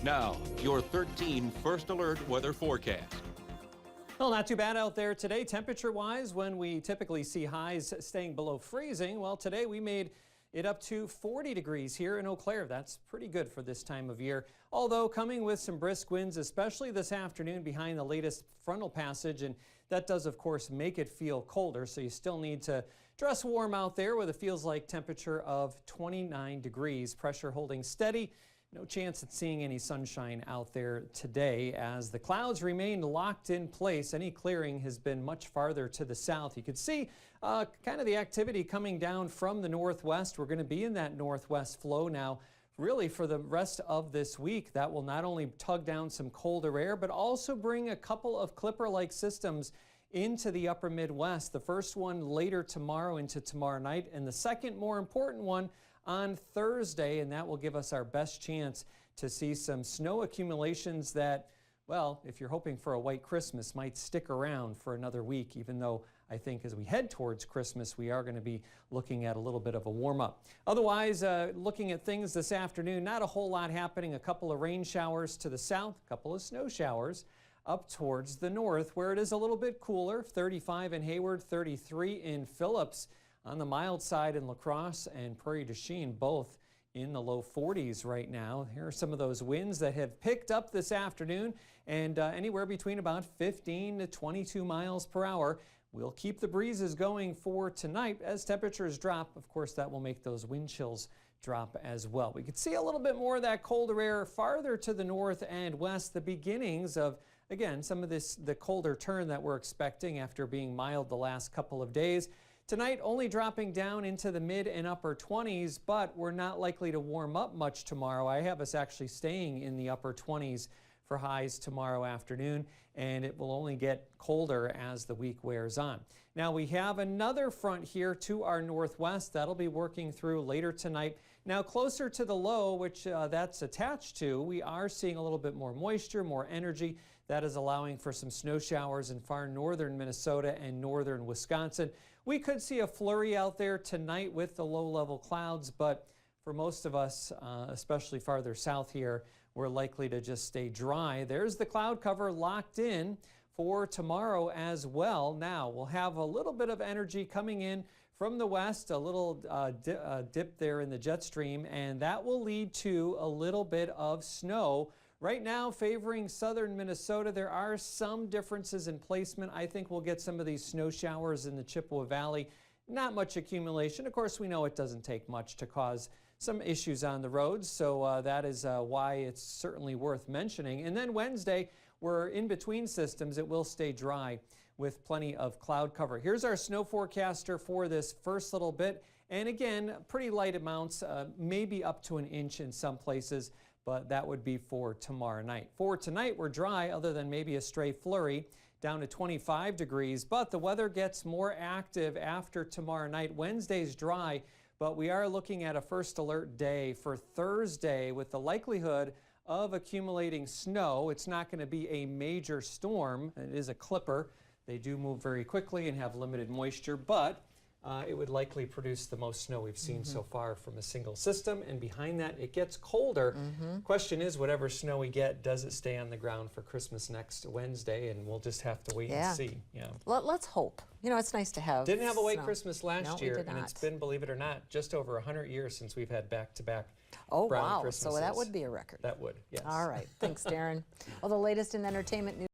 Now, your 13 First Alert weather forecast. Well, not too bad out there today, temperature-wise, when we typically see highs staying below freezing. Well, today we made it up to 40 degrees here in Eau Claire. That's pretty good for this time of year. Although coming with some brisk winds, especially this afternoon behind the latest frontal passage, and that does, of course, make it feel colder. So you still need to dress warm out there with a feels like temperature of 29 degrees. Pressure holding steady. No chance at seeing any sunshine out there today as the clouds remain locked in place. Any clearing has been much farther to the south. You could see kind of the activity coming down from the northwest. We're going to be in that northwest flow now really for the rest of this week. That will not only tug down some colder air, but also bring a couple of clipper-like systems into the upper Midwest. The first one later tomorrow into tomorrow night, and the second more important one on Thursday, and that will give us our best chance to see some snow accumulations that, well, if you're hoping for a white Christmas, might stick around for another week, even though I think as we head towards Christmas, we are going to be looking at a little bit of a warm-up. Otherwise, looking at things this afternoon, not a whole lot happening. A couple of rain showers to the south, a couple of snow showers up towards the north, where it is a little bit cooler, 35 in Hayward, 33 in Phillips. On the mild side in La Crosse and Prairie du Chien, both in the low 40s right now. Here are some of those winds that have picked up this afternoon, and anywhere between about 15 to 22 miles per hour. We'll keep the breezes going for tonight. As temperatures drop, of course, that will make those wind chills drop as well. We could see a little bit more of that colder air farther to the north and west, the beginnings of, again, some of the colder turn that we're expecting after being mild the last couple of days. Tonight only dropping down into the mid and upper 20s, but we're not likely to warm up much tomorrow. I have us actually staying in the upper 20s for highs tomorrow afternoon, and it will only get colder as the week wears on. Now we have another front here to our northwest that'll be working through later tonight. Now closer to the low, which that's attached to, we are seeing a little bit more moisture, more energy. That is allowing for some snow showers in far northern Minnesota and northern Wisconsin. We could see a flurry out there tonight with the low-level clouds, but for most of us, especially farther south here, we're likely to just stay dry. There's the cloud cover locked in for tomorrow as well. Now, we'll have a little bit of energy coming in from the west, a little dip there in the jet stream, and that will lead to a little bit of snow. Right now, favoring southern Minnesota. There are some differences in placement. I think we'll get some of these snow showers in the Chippewa Valley. Not much accumulation. Of course, we know it doesn't take much to cause some issues on the roads, so that is why it's certainly worth mentioning. And then Wednesday, we're in between systems. It will stay dry with plenty of cloud cover. Here's our snow forecaster for this first little bit. And again, pretty light amounts, maybe up to an inch in some places, but that would be for tomorrow night. For tonight, we're dry, other than maybe a stray flurry, down to 25 degrees, but the weather gets more active after tomorrow night. Wednesday's dry, but we are looking at a first alert day for Thursday with the likelihood of accumulating snow. It's not going to be a major storm. It is a clipper. They do move very quickly and have limited moisture, but it would likely produce the most snow we've seen so far from a single system, and behind that it gets colder. Question is, whatever snow we get, does it stay on the ground for Christmas next Wednesday? And we'll just have to wait and see. Yeah. Let's hope. You know, it's nice to have Didn't have a white snow. Christmas last No, year, we did and not. it's been, believe it or not, just over 100 years since we've had back-to-back Oh, brown wow. Christmases. So that would be a record. That would, yes. All right. Thanks, Darren. Well, the latest in entertainment news.